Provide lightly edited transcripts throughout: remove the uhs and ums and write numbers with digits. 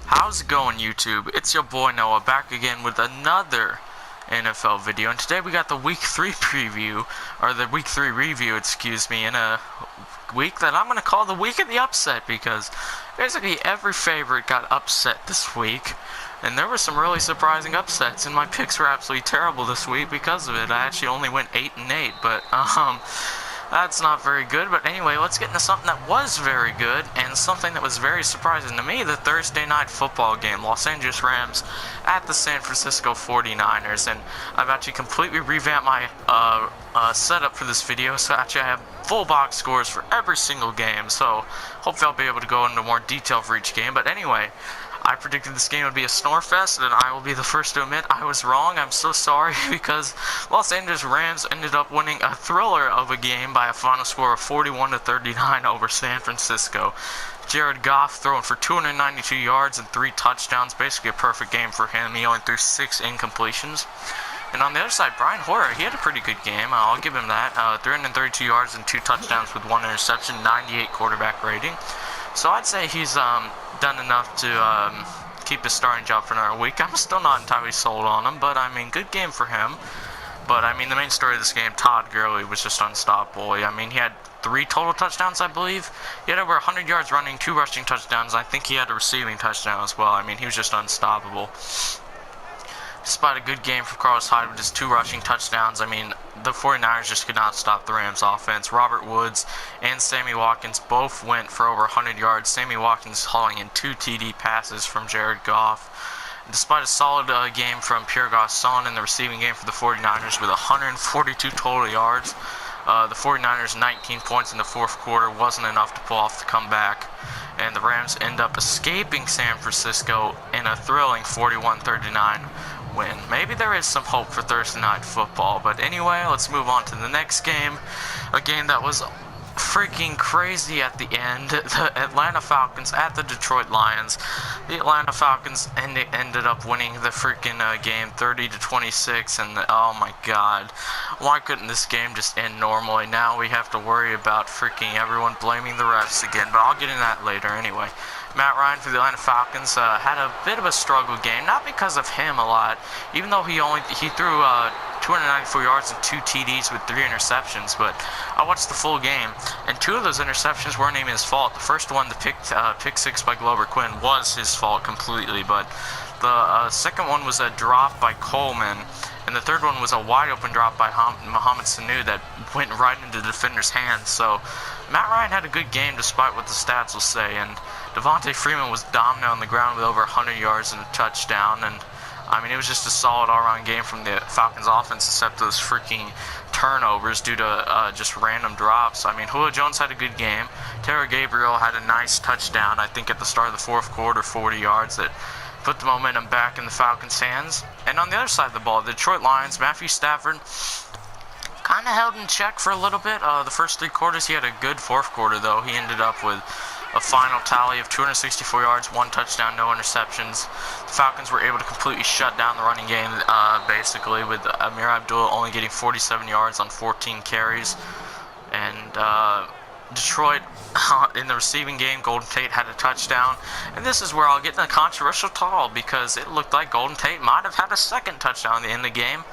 How's it going, YouTube? It's your boy Noah back again with another NFL video, and today we got the Week 3 preview, or the Week 3 review, excuse me, in a week that I'm going to call the Week of the Upset, because basically every favorite got upset this week, and there were some really surprising upsets, and my picks were absolutely terrible this week because of it. I actually only went 8-8, but, that's not very good. But anyway, let's get into something that was very good and something that was very surprising to me. The Thursday night football game, Los Angeles Rams at the San Francisco 49ers. And I've actually completely revamped my setup for this video, so actually I have full box scores for every single game. So hopefully I'll be able to go into more detail for each game. But anyway, I predicted this game would be a snore fest, and I will be the first to admit I was wrong. I'm so sorry, because Los Angeles Rams ended up winning a thriller of a game by a final score of 41-39 over San Francisco. Jared Goff throwing for 292 yards and 3 touchdowns, basically a perfect game for him. He only threw 6 incompletions. And on the other side, Brian Hoyer, he had a pretty good game. I'll give him that. 332 yards and 2 touchdowns with 1 interception, 98 quarterback rating. So I'd say he's done enough to keep his starting job for another week. I'm still not entirely sold on him, but I mean, good game for him. But I mean, the main story of this game, Todd Gurley was just unstoppable. I mean, he had 3 total touchdowns, I believe. He had over 100 yards running, 2 rushing touchdowns. I think he had a receiving touchdown as well. I mean, he was just unstoppable. Despite a good game for Carlos Hyde with his 2 rushing touchdowns, I mean, the 49ers just could not stop the Rams offense. Robert Woods and Sammy Watkins both went for over 100 yards. Sammy Watkins hauling in 2 TD passes from Jared Goff. Despite a solid game from Pierre Garçon in the receiving game for the 49ers with 142 total yards, the 49ers' 19 points in the fourth quarter wasn't enough to pull off the comeback, and the Rams end up escaping San Francisco in a thrilling 41-39 win. Maybe there is some hope for Thursday night football, but anyway, let's move on to the next game. A game that was freaking crazy at the end. The Atlanta Falcons at the Detroit Lions. The Atlanta Falcons ended up winning the freaking game 30-26, and oh my god, why couldn't this game just end normally? Now we have to worry about freaking everyone blaming the refs again, but I'll get into that later anyway. Matt Ryan for the Atlanta Falcons had a bit of a struggle game, not because of him a lot, even though he threw 294 yards and 2 TDs with 3 interceptions, but I watched the full game, and 2 of those interceptions weren't even his fault. The first one, the pick 6 by Glover Quinn, was his fault completely, but the second one was a drop by Coleman, and the third one was a wide open drop by Mohamed Sanu that went right into the defender's hands. So Matt Ryan had a good game despite what the stats will say, and Devontae Freeman was dominant on the ground with over 100 yards and a touchdown, and I mean, it was just a solid all-around game from the Falcons offense, except those freaking turnovers due to just random drops. I mean, Julio Jones had a good game. Taylor Gabriel had a nice touchdown, I think at the start of the fourth quarter, 40 yards, that put the momentum back in the Falcons' hands. And on the other side of the ball, the Detroit Lions, Matthew Stafford kind of held in check for a little bit. The first 3 quarters, he had a good fourth quarter, though. He ended up with a final tally of 264 yards, 1 touchdown, no interceptions. The Falcons were able to completely shut down the running game, basically, with Amir Abdullah only getting 47 yards on 14 carries. And Detroit, in the receiving game, Golden Tate had a touchdown. And this is where I'll get in a controversial call, because it looked like Golden Tate might have had a second touchdown at the end of the game,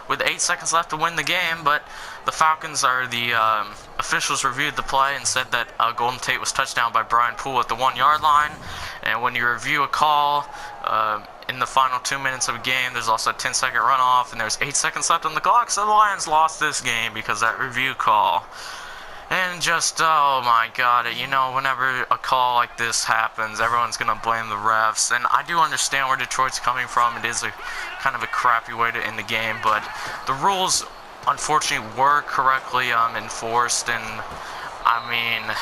with 8 seconds left to win the game, but the Falcons, or the officials, reviewed the play and said that Golden Tate was touched down by Brian Poole at the 1-yard line. And when you review a call in the final 2 minutes of a game, there's also a 10-second runoff, and there's 8 seconds left on the clock, so the Lions lost this game because of that review call. And just, oh my god, you know, whenever a call like this happens, everyone's going to blame the refs. And I do understand where Detroit's coming from. It is a kind of a crappy way to end the game, but the rules, unfortunately, were correctly enforced. And, I mean,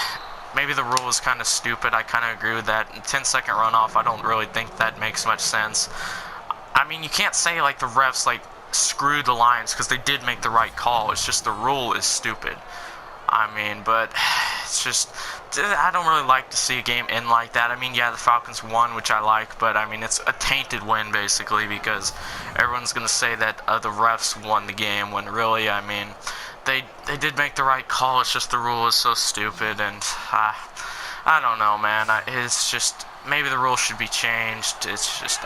maybe the rule is kind of stupid. I kind of agree with that. 10-second runoff, I don't really think that makes much sense. I mean, you can't say, like, the refs, like, screwed the Lions, because they did make the right call. It's just the rule is stupid. I mean, but it's just, I don't really like to see a game end like that. I mean, yeah, the Falcons won, which I like, but I mean, it's a tainted win, basically, because everyone's going to say that the refs won the game, when really, I mean, they did make the right call. It's just the rule is so stupid, and I don't know, man. It's just, maybe the rules should be changed. It's just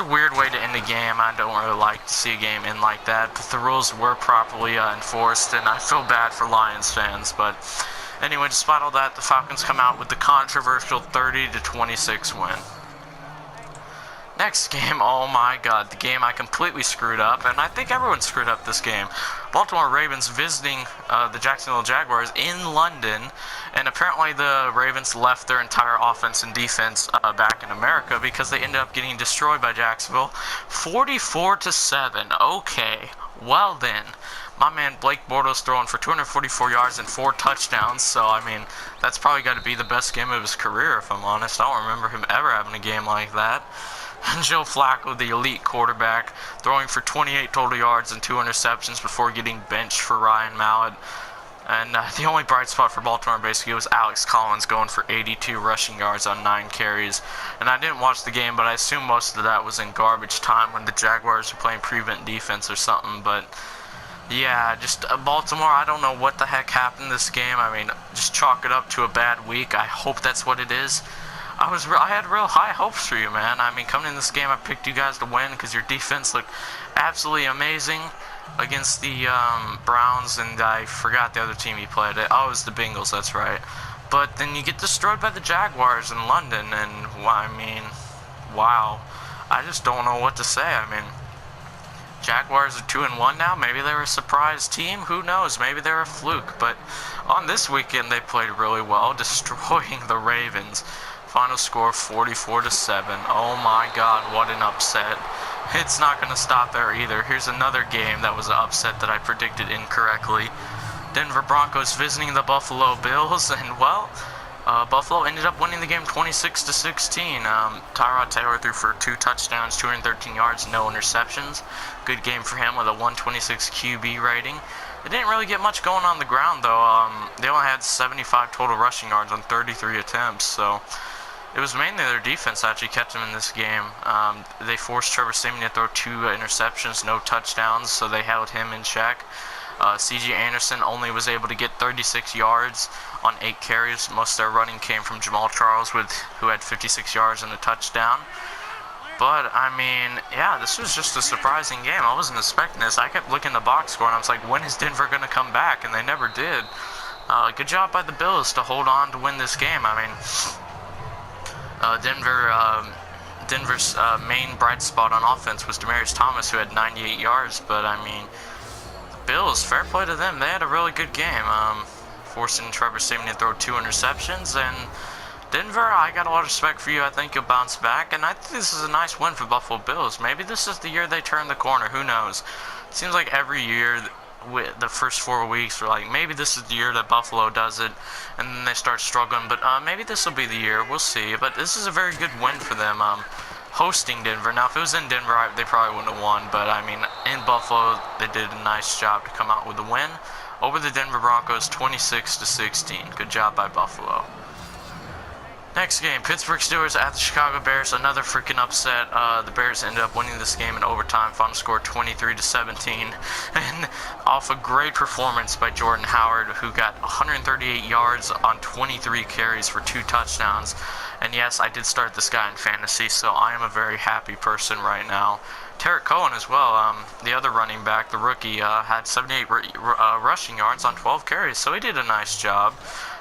a weird way to end a game. I don't really like to see a game end like that, but the rules were properly enforced, and I feel bad for Lions fans. But anyway, despite all that, the Falcons come out with the controversial 30-26 win. Next game, oh my god, the game I completely screwed up, and I think everyone screwed up this game. Baltimore Ravens visiting the Jacksonville Jaguars in London, and apparently the Ravens left their entire offense and defense back in America because they ended up getting destroyed by Jacksonville 44-7. Okay, well then. My man Blake Bortles throwing for 244 yards and 4 touchdowns, so I mean, that's probably got to be the best game of his career, if I'm honest. I don't remember him ever having a game like that. And Joe Flacco, the elite quarterback, throwing for 28 total yards and 2 interceptions before getting benched for Ryan Mallett. And the only bright spot for Baltimore basically was Alex Collins going for 82 rushing yards on 9 carries. And I didn't watch the game, but I assume most of that was in garbage time when the Jaguars were playing prevent defense or something. But yeah, just Baltimore, I don't know what the heck happened this game. I mean, just chalk it up to a bad week. I hope that's what it is. I had real high hopes for you, man. I mean, coming in this game, I picked you guys to win because your defense looked absolutely amazing against the Browns, and I forgot the other team you played. Oh, it was the Bengals, that's right. But then you get destroyed by the Jaguars in London, and, I mean, wow. I just don't know what to say. I mean, Jaguars are 2-1 now. Maybe they're a surprise team. Who knows? Maybe they're a fluke. But on this weekend, they played really well, destroying the Ravens. Final score 44-7. Oh my god, what an upset. It's not going to stop there either. Here's another game that was an upset that I predicted incorrectly. Denver Broncos visiting the Buffalo Bills, and well, Buffalo ended up winning the game 26-16. Tyrod Taylor threw for 2 touchdowns, 213 yards, no interceptions. Good game for him with a 126 QB rating. They didn't really get much going on the ground, though. They only had 75 total rushing yards on 33 attempts, so it was mainly their defense that actually kept them in this game. They forced Trevor Siemian to throw 2 interceptions, no touchdowns, so they held him in check. C.J. Anderson only was able to get 36 yards on 8 carries. Most of their running came from Jamal Charles, who had 56 yards and a touchdown. But, I mean, yeah, this was just a surprising game. I wasn't expecting this. I kept looking at the box score, and I was like, when is Denver going to come back? And they never did. Good job by the Bills to hold on to win this game. I mean, Denver's main bright spot on offense was Demaryius Thomas, who had 98 yards. But, I mean, the Bills, fair play to them. They had a really good game, forcing Trevor Siemian to throw 2 interceptions. And Denver, I got a lot of respect for you. I think you'll bounce back. And I think this is a nice win for Buffalo Bills. Maybe this is the year they turn the corner. Who knows? It seems like every year, with the first 4 weeks, we're like, maybe this is the year that Buffalo does it, and then they start struggling, but maybe this will be the year. We'll see. But this is a very good win for them, hosting Denver. Now, if it was in Denver, they probably wouldn't have won, but I mean, in Buffalo, they did a nice job to come out with the win over the Denver Broncos, 26-16. Good job by Buffalo. Next game, Pittsburgh Steelers at the Chicago Bears. Another freaking upset. The Bears ended up winning this game in overtime. Final score 23-17. And off a great performance by Jordan Howard, who got 138 yards on 23 carries for 2 touchdowns. And yes, I did start this guy in fantasy, so I am a very happy person right now. Tarek Cohen as well, the other running back, the rookie, had 78 rushing yards on 12 carries, so he did a nice job.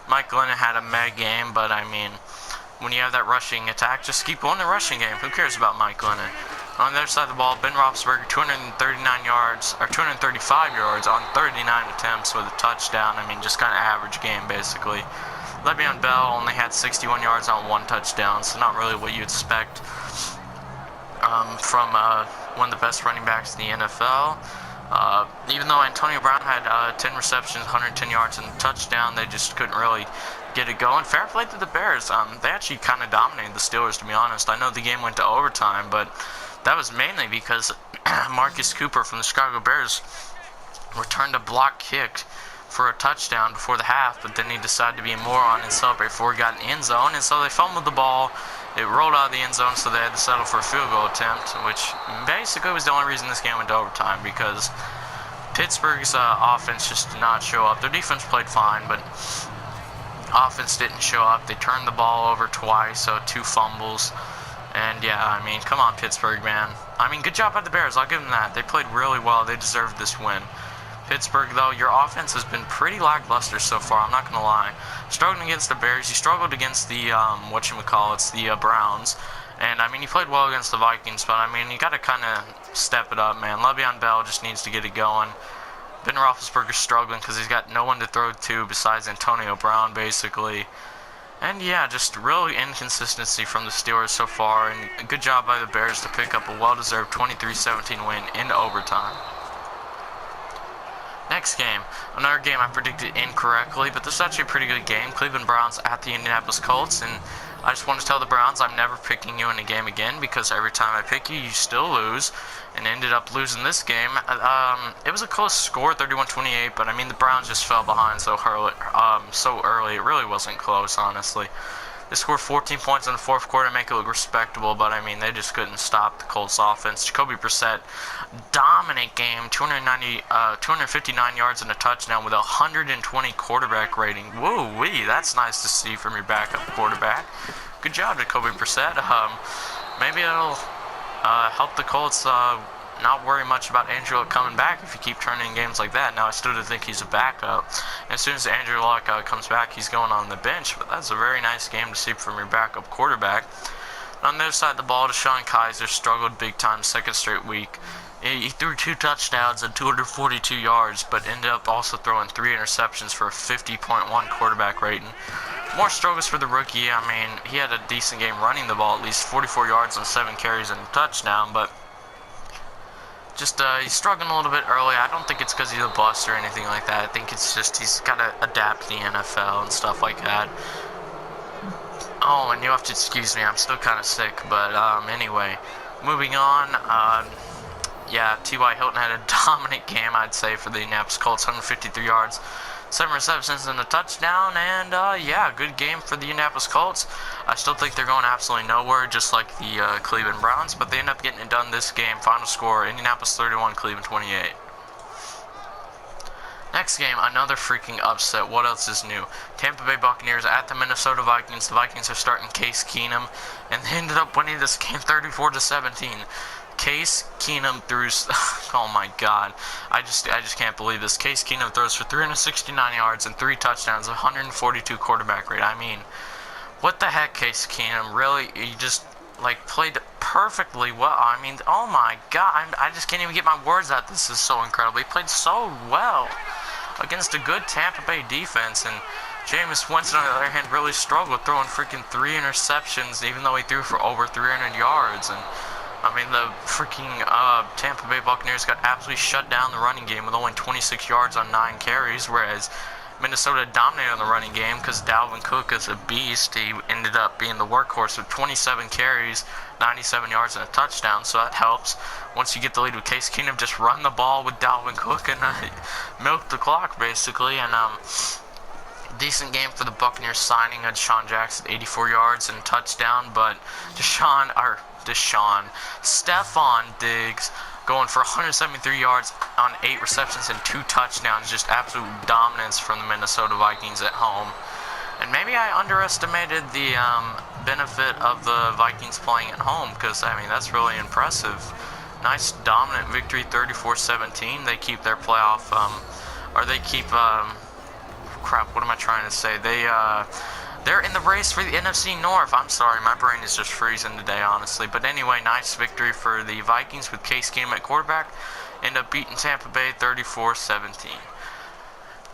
Mike Glennon had a meh game, but I mean, when you have that rushing attack, just keep going the rushing game. Who cares about Mike Glennon? On the other side of the ball, Ben Roethlisberger, 235 yards on 39 attempts with a touchdown. I mean, just kind of average game, basically. Le'Veon Bell only had 61 yards on 1 touchdown, so not really what you'd expect from one of the best running backs in the NFL. Even though Antonio Brown had 10 receptions, 110 yards, and a touchdown, they just couldn't really get it going. Fair play to the Bears. They actually kind of dominated the Steelers, to be honest. I know the game went to overtime, but that was mainly because Marcus Cooper from the Chicago Bears returned a block kick for a touchdown before the half, but then he decided to be a moron and celebrate before he got in the end zone, and so they fumbled the ball. It rolled out of the end zone, so they had to settle for a field goal attempt, which basically was the only reason this game went to overtime, because Pittsburgh's offense just did not show up. Their defense played fine, but Offense didn't show up. They turned the ball over twice, so 2 fumbles. And yeah, I mean, come on, Pittsburgh, man. I mean, good job by the Bears. I'll give them that. They played really well. They deserved this win. Pittsburgh, though, your offense has been pretty lackluster so far. I'm not going to lie. Struggling against the Bears. You struggled against the, the Browns. And, I mean, you played well against the Vikings, but, I mean, you got to kind of step it up, man. Le'Veon Bell just needs to get it going. Ben Roethlisberger's struggling because he's got no one to throw to besides Antonio Brown, basically. And yeah, just really inconsistency from the Steelers so far, and a good job by the Bears to pick up a well-deserved 23-17 win in overtime. Next game, another game I predicted incorrectly, but this is actually a pretty good game. Cleveland Browns at the Indianapolis Colts, and I just want to tell the Browns I'm never picking you in a game again, because every time I pick you, you still lose, and ended up losing this game. It was a close score, 31-28, but I mean the Browns just fell behind so early. It really wasn't close, honestly. They scored 14 points in the fourth quarter to make it look respectable, but I mean they just couldn't stop the Colts offense. Jacoby Brissett, dominant game, 259 yards and a touchdown with a 120 quarterback rating. Woo-wee, that's nice to see from your backup quarterback. Good job, Jacoby Brissett. Maybe it'll help the Colts not worry much about Andrew Luck coming back if you keep turning games like that. Now, I still do think he's a backup. As soon as Andrew Luck comes back, he's going on the bench. But that's a very nice game to see from your backup quarterback. On the other side of the ball, DeShone Kizer struggled big time second straight week. He threw 2 touchdowns and 242 yards, but ended up also throwing 3 interceptions for a 50.1 quarterback rating. More struggles for the rookie. I mean, he had a decent game running the ball, at least 44 yards on 7 carries and a touchdown, but just he's struggling a little bit early. I don't think it's because he's a bust or anything like that. I think it's just he's got to adapt to the NFL and stuff like that. Oh, and you have to excuse me, I'm still kind of sick, but anyway, moving on. Yeah, T.Y. Hilton had a dominant game, I'd say, for the Indianapolis Colts, 153 yards, 7 receptions and a touchdown, and yeah, good game for the Indianapolis Colts. I still think they're going absolutely nowhere, just like the Cleveland Browns, but they end up getting it done this game. Final score, Indianapolis 31, Cleveland 28. Next game, another freaking upset. What else is new? Tampa Bay Buccaneers at the Minnesota Vikings. The Vikings are starting Case Keenum, and they ended up winning this game 34-17. Case Keenum threw, oh my god, I just can't believe this. Case Keenum throws for 369 yards and 3 touchdowns, 142 quarterback rate. I mean, what the heck, Case Keenum? Really, he just played perfectly well. I mean, oh my god, I just can't even get my words out. This is so incredible. He played so well against a good Tampa Bay defense, and Jameis Winston, on the other hand, really struggled, throwing freaking 3 interceptions, even though he threw for over 300 yards. And I mean, the freaking Tampa Bay Buccaneers got absolutely shut down the running game with only 26 yards on 9 carries, whereas Minnesota dominated on the running game because Dalvin Cook is a beast. He ended up being the workhorse with 27 carries, 97 yards, and a touchdown, so that helps. Once you get the lead with Case Keenum, just run the ball with Dalvin Cook and milk the clock, basically. And decent game for the Buccaneers, signing a Deshaun Jackson, 84 yards and a touchdown, but Stephon Diggs going for 173 yards on 8 receptions and 2 touchdowns. Just absolute dominance from the Minnesota Vikings at home. And maybe I underestimated the benefit of the Vikings playing at home, because, I mean, that's really impressive. Nice dominant victory, 34-17. They keep their playoff, what am I trying to say? They're in the race for the NFC North. I'm sorry, my brain is just freezing today, honestly. But anyway, nice victory for the Vikings with Case Keenum at quarterback. End up beating Tampa Bay 34-17.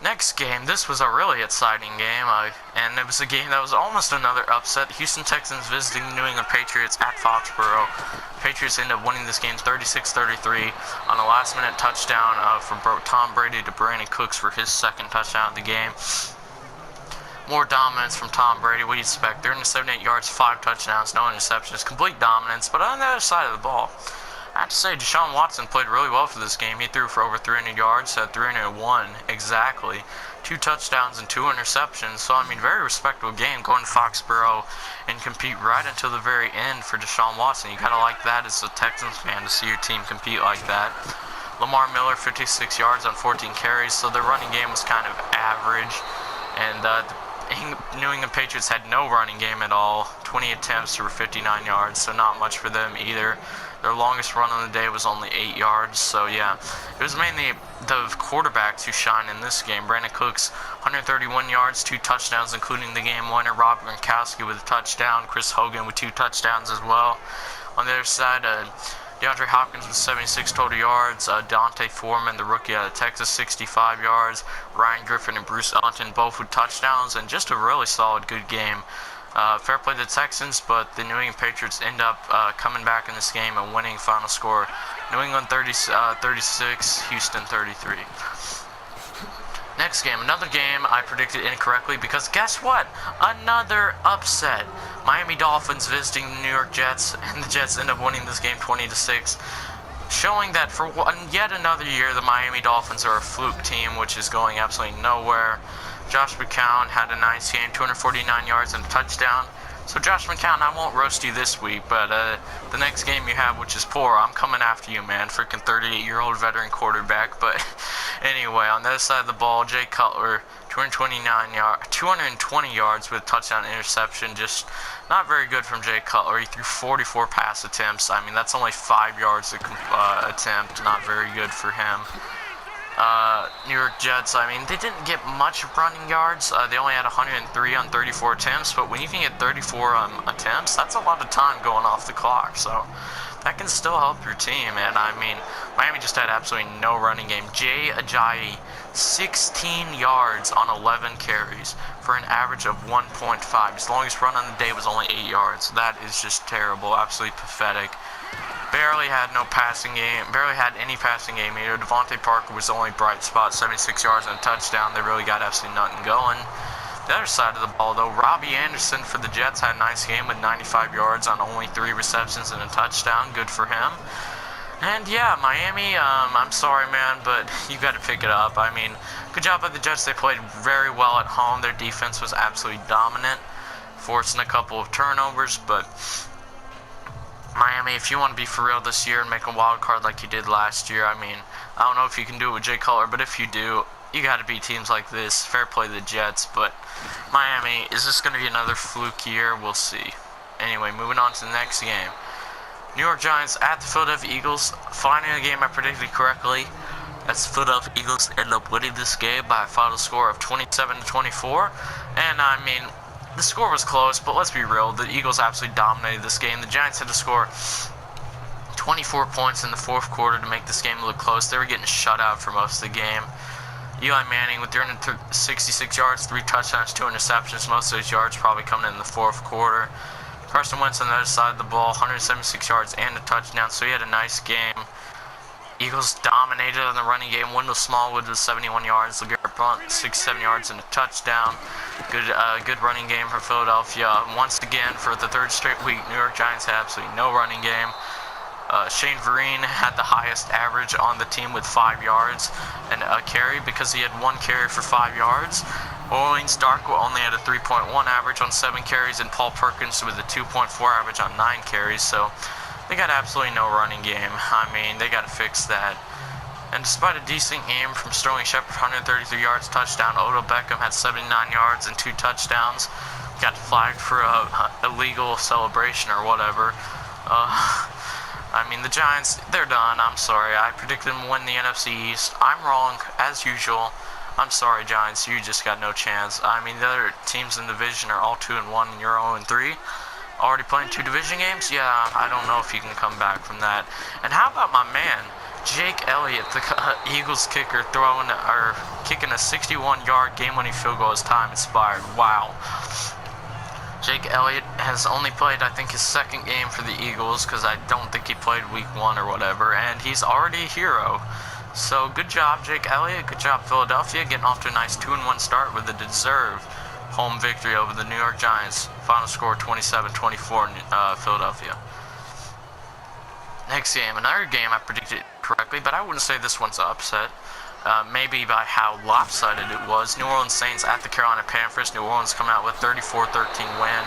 Next game, this was a really exciting game, and it was a game that was almost another upset. Houston Texans visiting the New England Patriots at Foxborough. Patriots end up winning this game 36-33 on a last-minute touchdown for Tom Brady to Brandon Cooks for his second touchdown of the game. More dominance from Tom Brady. What do you expect? 378 yards, 5 touchdowns, no interceptions. Complete dominance. But on the other side of the ball, I have to say Deshaun Watson played really well for this game. He threw for over 300 yards, 301 exactly. 2 touchdowns and 2 interceptions. So, I mean, very respectable game. Going to Foxborough and compete right until the very end for Deshaun Watson. You gotta like that as a Texans fan to see your team compete like that. Lamar Miller, 56 yards on 14 carries. So their running game was kind of average. And New England Patriots had no running game at all. 20 attempts for 59 yards, so not much for them either. Their longest run on the day was only 8 yards, so yeah. It was mainly the quarterbacks who shine in this game. Brandon Cooks, 131 yards, 2 touchdowns, including the game winner. Rob Gronkowski with a touchdown. Chris Hogan with 2 touchdowns as well. On the other side, DeAndre Hopkins with 76 total yards. Dante Foreman, the rookie out of Texas, 65 yards. Ryan Griffin and Bruce Ellington both with touchdowns, and just a really solid, good game. Fair play to the Texans, but the New England Patriots end up coming back in this game and winning. Final score, New England 36, Houston 33. Next game, another game I predicted incorrectly because guess what? Another upset. Miami Dolphins visiting the New York Jets, and the Jets end up winning this game 20-6. Showing that for yet another year, the Miami Dolphins are a fluke team, which is going absolutely nowhere. Josh McCown had a nice game, 249 yards and a touchdown. So Josh McCown, I won't roast you this week, but the next game you have, which is poor, I'm coming after you, man. Freaking 38-year-old veteran quarterback. But anyway, on the other side of the ball, Jay Cutler, 220 yards with a touchdown interception. Just not very good from Jay Cutler. He threw 44 pass attempts. I mean, that's only 5 yards attempt. Not very good for him. New York Jets, I mean, they didn't get much running yards. They only had 103 on 34 attempts, but when you can get 34 attempts, that's a lot of time going off the clock, so that can still help your team. And I mean, Miami just had absolutely no running game. Jay Ajayi, 16 yards on 11 carries for an average of 1.5. His longest run on the day was only 8 yards. That is just terrible, absolutely pathetic. Barely had any passing game either. Devontae Parker was the only bright spot, 76 yards and a touchdown. They really got absolutely nothing going. The other side of the ball, though, Robbie Anderson for the Jets had a nice game with 95 yards on only 3 receptions and a touchdown. Good for him. And yeah, Miami, I'm sorry, man, but you got to pick it up. I mean, good job by the Jets. They played very well at home. Their defense was absolutely dominant, forcing a couple of turnovers, but Miami, if you want to be for real this year and make a wild card like you did last year, I mean, I don't know if you can do it with Jay Cutler, but if you do, you got to beat teams like this. Fair play to the Jets, but Miami, is this going to be another fluke year? We'll see. Anyway, moving on to the next game. New York Giants at the Philadelphia Eagles. Finally, a game I predicted correctly. As the Philadelphia Eagles end up winning this game by a final score of 27-24. And I mean, the score was close, but let's be real. The Eagles absolutely dominated this game. The Giants had to score 24 points in the fourth quarter to make this game look close. They were getting shut out for most of the game. Eli Manning with 366 yards, 3 touchdowns, 2 interceptions. Most of those yards probably coming in the fourth quarter. Carson Wentz on the other side of the ball, 176 yards and a touchdown, so he had a nice game. Eagles dominated on the running game. Wendell Smallwood with 71 yards. LeGarrette Blount, 67 yards and a touchdown. Good running game for Philadelphia. Once again, for the third straight week, New York Giants had absolutely no running game. Shane Vereen had the highest average on the team with 5 yards and a carry because he had 1 carry for 5 yards. Orleans Darkwa only had a 3.1 average on 7 carries, and Paul Perkins with a 2.4 average on 9 carries. So they got absolutely no running game. I mean, they got to fix that. And despite a decent game from Sterling Shepard, 133 yards, touchdown, Odell Beckham had 79 yards and 2 touchdowns. Got flagged for a illegal celebration or whatever. I mean, the Giants, they're done. I'm sorry. I predicted them to win the NFC East. I'm wrong, as usual. I'm sorry, Giants. You just got no chance. I mean, the other teams in the division are all 2-1, and you're 0-3. Already playing 2 division games? Yeah, I don't know if you can come back from that. And how about my man, Jake Elliott, the Eagles kicker, kicking a 61-yard game-winning field goal as time expired. Wow. Jake Elliott has only played, I think, his second game for the Eagles, because I don't think he played week 1 or whatever, and he's already a hero. So good job, Jake Elliott. Good job, Philadelphia, getting off to a nice 2-1 start with a deserved home victory over the New York Giants. Final score 27-24 Philadelphia. Next game, another game I predicted correctly, but I wouldn't say this one's an upset. Maybe by how lopsided it was. New Orleans Saints at the Carolina Panthers. New Orleans coming out with 34-13 win.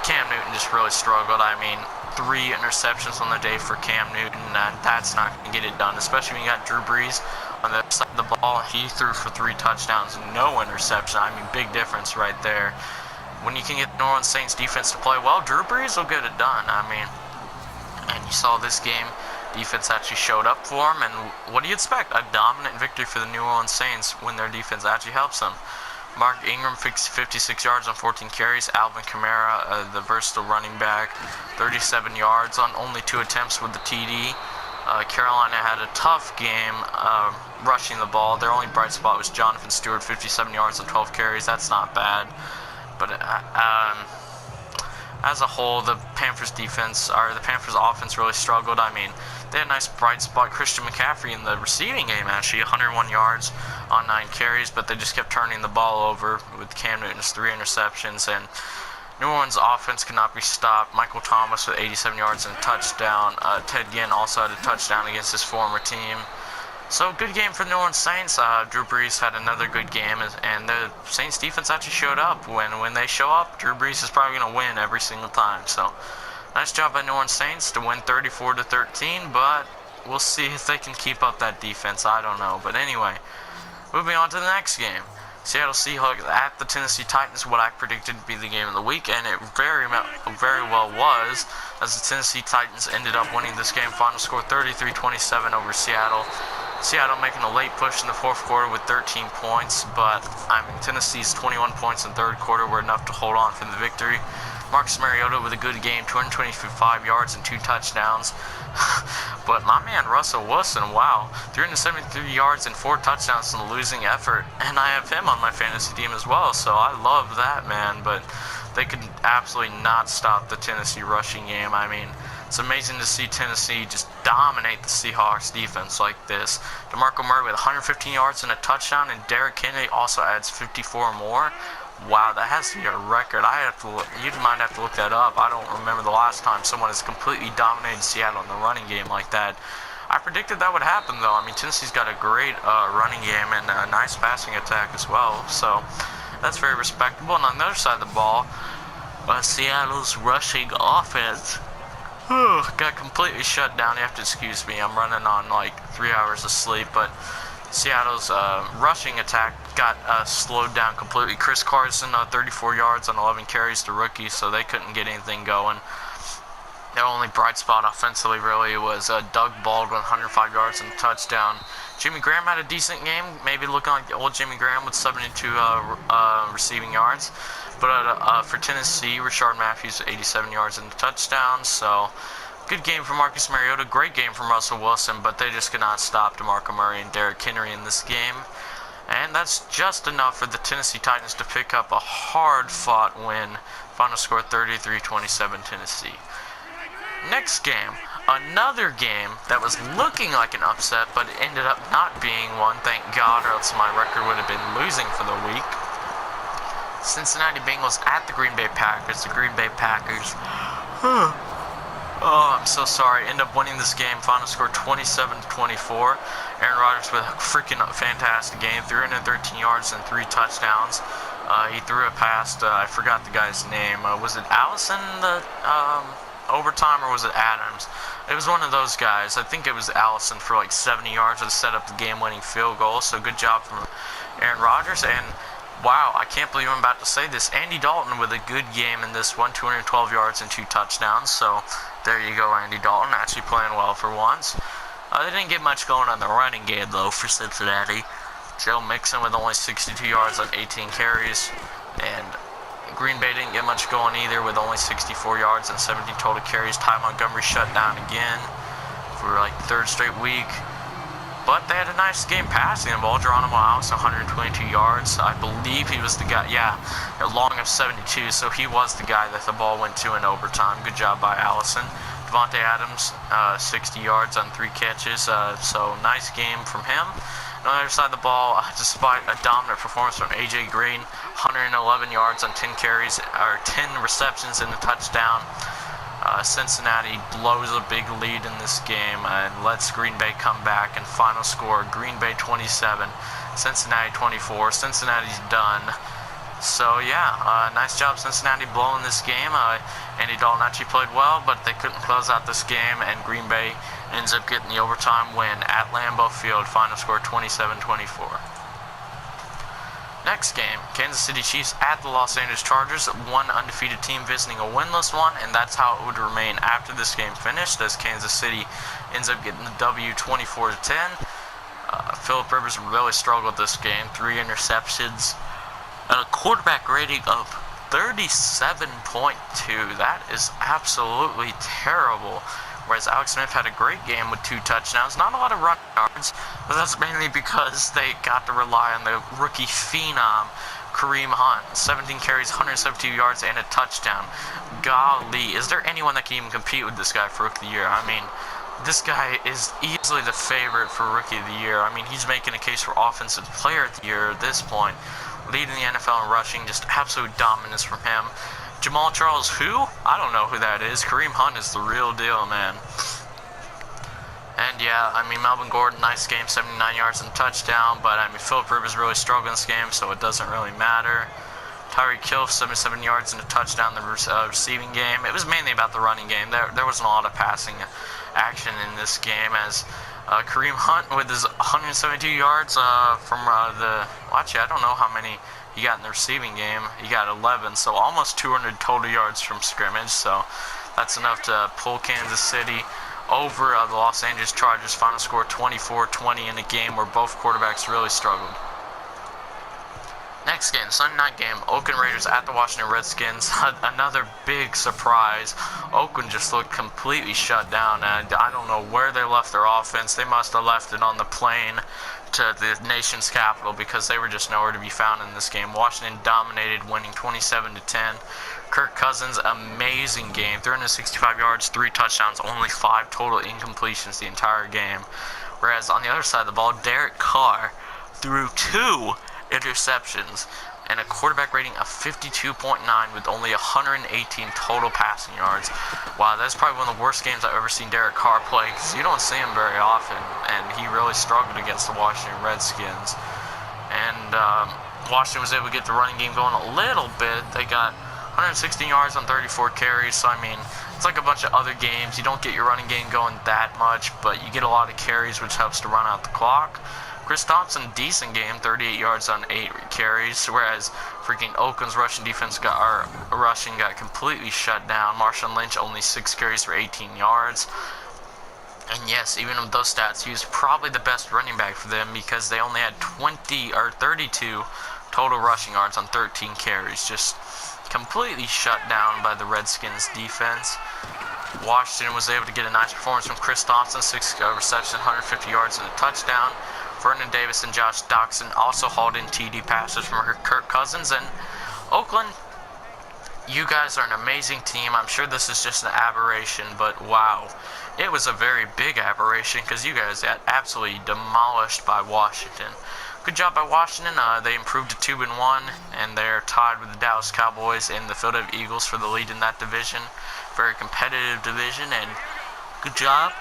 Cam Newton just really struggled. I mean, 3 interceptions on the day for Cam Newton, and that's not going to get it done, especially when you got Drew Brees on the side of the ball. He threw for 3 touchdowns, no interception. I mean, big difference right there. When you can get the New Orleans Saints defense to play well, Drew Brees will get it done. I mean, and you saw this game, defense actually showed up for him, and what do you expect? A dominant victory for the New Orleans Saints when their defense actually helps them. Mark Ingram, 56 yards on 14 carries. Alvin Kamara, the versatile running back, 37 yards on only 2 attempts with the TD. Carolina had a tough game rushing the ball. Their only bright spot was Jonathan Stewart, 57 yards on 12 carries. That's not bad. But as a whole, the Panthers offense really struggled. I mean, they had a nice bright spot. Christian McCaffrey in the receiving game, actually, 101 yards on 9 carries, but they just kept turning the ball over with Cam Newton's 3 interceptions, and New Orleans offense could not be stopped. Michael Thomas with 87 yards and a touchdown. Ted Ginn also had a touchdown against his former team. So, good game for the New Orleans Saints. Drew Brees had another good game, and the Saints defense actually showed up. When they show up, Drew Brees is probably going to win every single time. So, nice job by New Orleans Saints to win 34-13, but we'll see if they can keep up that defense. I don't know. But anyway, moving on to the next game. Seattle Seahawks at the Tennessee Titans, what I predicted to be the game of the week, and it very well was, as the Tennessee Titans ended up winning this game. Final score 33-27 over Seattle. Seattle making a late push in the fourth quarter with 13 points, but Tennessee's 21 points in the third quarter were enough to hold on for the victory. Marcus Mariota with a good game, 225 yards and 2 touchdowns. But my man Russell Wilson, wow, 373 yards and 4 touchdowns in a losing effort, and I have him on my fantasy team as well, so I love that, man. But they could absolutely not stop the Tennessee rushing game. I mean, it's amazing to see Tennessee just dominate the Seahawks defense like this. DeMarco Murray with 115 yards and a touchdown, and Derrick Henry also adds 54 more. Wow, that has to be a record. You might have to look that up. I don't remember the last time someone has completely dominated Seattle in the running game like that. I predicted that would happen, though. I mean, Tennessee's got a great running game and a nice passing attack as well. So that's very respectable. And on the other side of the ball, Seattle's rushing offense got completely shut down. You have to excuse me. I'm running on like 3 hours of sleep, but Seattle's rushing attack got slowed down completely. Chris Carson, 34 yards on 11 carries to rookie, so they couldn't get anything going. Their only bright spot offensively really was Doug Baldwin, 105 yards and a touchdown. Jimmy Graham had a decent game, maybe looking like the old Jimmy Graham with 72 receiving yards. But for Tennessee, Rashard Matthews, 87 yards and a touchdown, so good game for Marcus Mariota, great game from Russell Wilson, but they just could not stop DeMarco Murray and Derrick Henry in this game. And that's just enough for the Tennessee Titans to pick up a hard-fought win. Final score 33-27 Tennessee. Next game, another game that was looking like an upset, but it ended up not being one, thank God, or else my record would have been losing for the week. Cincinnati Bengals at the Green Bay Packers. The Green Bay Packers oh, I'm so sorry. End up winning this game. Final score 27-24. Aaron Rodgers with a freaking fantastic game. 313 yards and 3 touchdowns. He threw a pass to, I forgot the guy's name. Was it Allison in the overtime, or was it Adams? It was one of those guys. I think it was Allison for like 70 yards to set up the game-winning field goal. So good job from Aaron Rodgers. And wow, I can't believe I'm about to say this. Andy Dalton with a good game in this one, 212 yards and 2 touchdowns. So there you go, Andy Dalton, actually playing well for once. They didn't get much going on the running game, though, for Cincinnati. Joe Mixon with only 62 yards on 18 carries. And Green Bay didn't get much going either with only 64 yards and 17 total carries. Ty Montgomery shut down again for like the 3rd straight week. But they had a nice game passing the ball. Geronimo Allison, 122 yards. I believe he was the guy, a long of 72, so he was the guy that the ball went to in overtime. Good job by Allison. Devontae Adams, 60 yards on 3 catches, so nice game from him. On the other side of the ball, despite a dominant performance from A.J. Green, 111 yards on 10 carries, or 10 receptions and a touchdown. Cincinnati blows a big lead in this game and lets Green Bay come back, and final score, Green Bay 27, Cincinnati 24. Cincinnati's done. So yeah, nice job Cincinnati blowing this game. Andy Dalton actually played well, but they couldn't close out this game, and Green Bay ends up getting the overtime win at Lambeau Field. Final score 27-24. Next game, Kansas City Chiefs at the Los Angeles Chargers. One undefeated team visiting a winless one, and that's how it would remain after this game finished, as Kansas City ends up getting the W 24-10. Philip Rivers really struggled this game. 3 interceptions and a quarterback rating of 37.2. That is absolutely terrible. Whereas Alex Smith had a great game with 2 touchdowns. Not a lot of running yards, but that's mainly because they got to rely on the rookie phenom, Kareem Hunt. 17 carries, 172 yards, and a touchdown. Golly, is there anyone that can even compete with this guy for Rookie of the Year? I mean, this guy is easily the favorite for Rookie of the Year. I mean, he's making a case for Offensive Player of the Year at this point. Leading the NFL in rushing, just absolute dominance from him. Jamal Charles, who? I don't know who that is. Kareem Hunt is the real deal, man. And yeah, I mean, Melvin Gordon, nice game, 79 yards and a touchdown. But I mean, Philip Rivers really struggled in this game, so it doesn't really matter. Tyreek Hill, 77 yards and a touchdown in the receiving game. It was mainly about the running game. There wasn't a lot of passing action in this game, as Kareem Hunt with his 172 yards from well, actually, I don't know how many he got in the receiving game. He got 11, so almost 200 total yards from scrimmage. So that's enough to pull Kansas City over the Los Angeles Chargers. Final score 24-20 in a game where both quarterbacks really struggled. Next game, Sunday night game, Oakland Raiders at the Washington Redskins. Another big surprise. Oakland just looked completely shut down, and I don't know where they left their offense. They must have left it on the plane to the nation's capital, because they were just nowhere to be found in this game. Washington dominated, winning 27-10. Kirk Cousins, amazing game. 365 yards, 3 touchdowns, only 5 total incompletions the entire game. Whereas on the other side of the ball, Derek Carr threw 2 interceptions and a quarterback rating of 52.9 with only 118 total passing yards. Wow, that's probably one of the worst games I've ever seen Derek Carr play, because you don't see him very often, and he really struggled against the Washington Redskins. And Washington was able to get the running game going a little bit. They got 116 yards on 34 carries, so I mean, it's like a bunch of other games. You don't get your running game going that much, but you get a lot of carries, which helps to run out the clock. Chris Thompson, decent game, 38 yards on 8 carries, whereas freaking Oakland's rushing got completely shut down. Marshawn Lynch, only 6 carries for 18 yards. And yes, even with those stats, he was probably the best running back for them, because they only had 32 total rushing yards on 13 carries. Just completely shut down by the Redskins defense. Washington was able to get a nice performance from Chris Thompson, 6 receptions, 150 yards and a touchdown. Vernon Davis and Josh Doxson also hauled in TD passes from Kirk Cousins. And Oakland, you guys are an amazing team. I'm sure this is just an aberration, but wow. It was a very big aberration, because you guys got absolutely demolished by Washington. Good job by Washington. They improved to 2-1, and they're tied with the Dallas Cowboys and the Philadelphia Eagles for the lead in that division. Very competitive division, and good job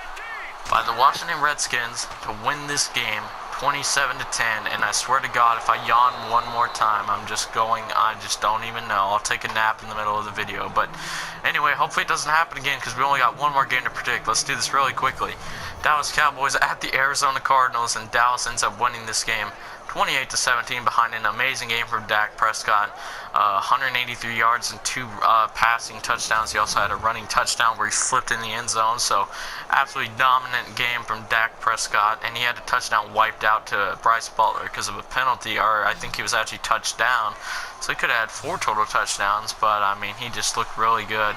by the Washington Redskins to win this game 27-10. And I swear to God, if I yawn one more time, I just don't even know. I'll take a nap in the middle of the video. But anyway, hopefully it doesn't happen again, because we only got one more game to predict. Let's do this really quickly. Dallas Cowboys at the Arizona Cardinals, and Dallas ends up winning this game 28-17 behind an amazing game from Dak Prescott. 183 yards and 2 passing touchdowns. He also had a running touchdown where he flipped in the end zone. So absolutely dominant game from Dak Prescott, and he had a touchdown wiped out to Bryce Butler because of a penalty, or I think he was actually touched down. So he could have had 4 total touchdowns, but I mean, he just looked really good.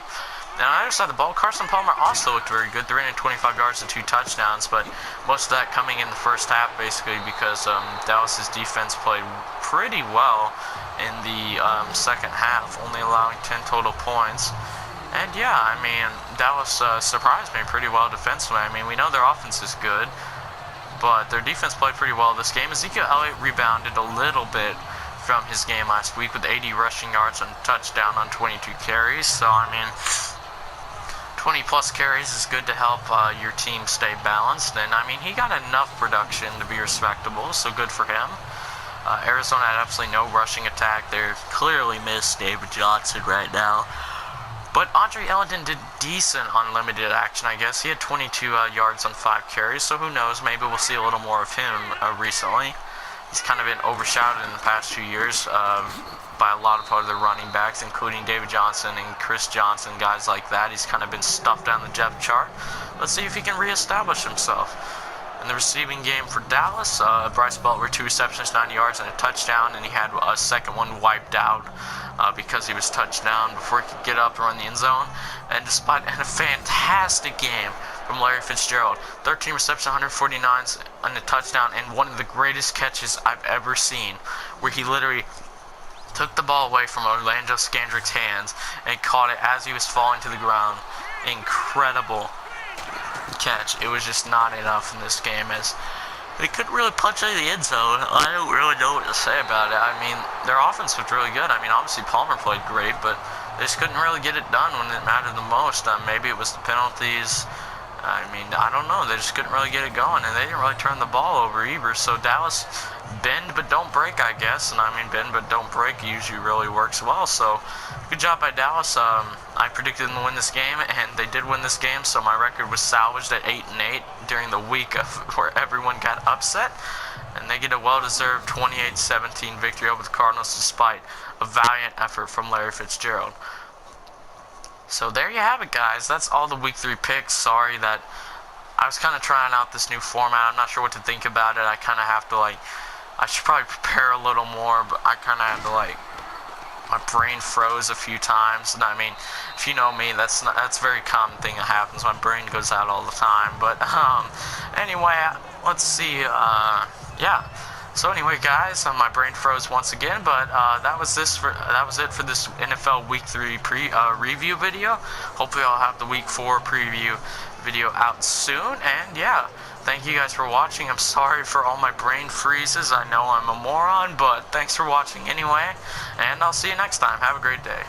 Now, on the other side of the ball, Carson Palmer also looked very good, 325 yards and 2 touchdowns, but most of that coming in the first half, basically, because Dallas's defense played pretty well in the second half, only allowing 10 total points. And yeah, I mean, Dallas surprised me pretty well defensively. I mean, we know their offense is good, but their defense played pretty well this game. Ezekiel Elliott rebounded a little bit from his game last week with 80 rushing yards and a touchdown on 22 carries. So, I mean, 20 plus carries is good to help your team stay balanced, and I mean, he got enough production to be respectable, so good for him. Arizona had absolutely no rushing attack. They're clearly missed David Johnson right now. But Andre Ellington did decent on limited action, I guess. He had 22 yards on 5 carries, so who knows? Maybe we'll see a little more of him recently. He's kind of been overshadowed in the past 2 years by a lot of other running backs, including David Johnson and Chris Johnson, guys like that. He's kind of been stuffed down the depth chart. Let's see if he can reestablish himself. In the receiving game for Dallas, Bryce Butler, 2 receptions, 90 yards, and a touchdown, and he had a second one wiped out because he was touched down before he could get up and run the end zone. And despite a fantastic game from Larry Fitzgerald, 13 receptions, 149 and a touchdown, and one of the greatest catches I've ever seen, where he literally took the ball away from Orlando Scandrick's hands and caught it as he was falling to the ground. Incredible catch. It was just not enough in this game, as they couldn't really punch into the end zone. I don't really know what to say about it. I mean, their offense was really good. I mean, obviously Palmer played great, but they just couldn't really get it done when it mattered the most. Maybe it was the penalties. I mean, I don't know. They just couldn't really get it going, and they didn't really turn the ball over either. So Dallas, bend but don't break, I guess. And I mean, bend but don't break usually really works well. So good job by Dallas. I predicted them to win this game, and they did win this game. So my record was salvaged at 8-8 during the week where everyone got upset, and they get a well-deserved 28-17 victory over the Cardinals despite a valiant effort from Larry Fitzgerald. So there you have it, guys. That's all the week 3 picks. Sorry that I was kind of trying out this new format. I'm not sure what to think about it. I kind of have to, I should probably prepare a little more, but I kind of have to, my brain froze a few times. And I mean, if you know me, that's a very common thing that happens. My brain goes out all the time. But anyway, let's see. Yeah. So anyway, guys, my brain froze once again, but that was it for this NFL Week 3 review video. Hopefully, I'll have the Week 4 preview video out soon. And yeah, thank you guys for watching. I'm sorry for all my brain freezes. I know I'm a moron, but thanks for watching anyway, and I'll see you next time. Have a great day.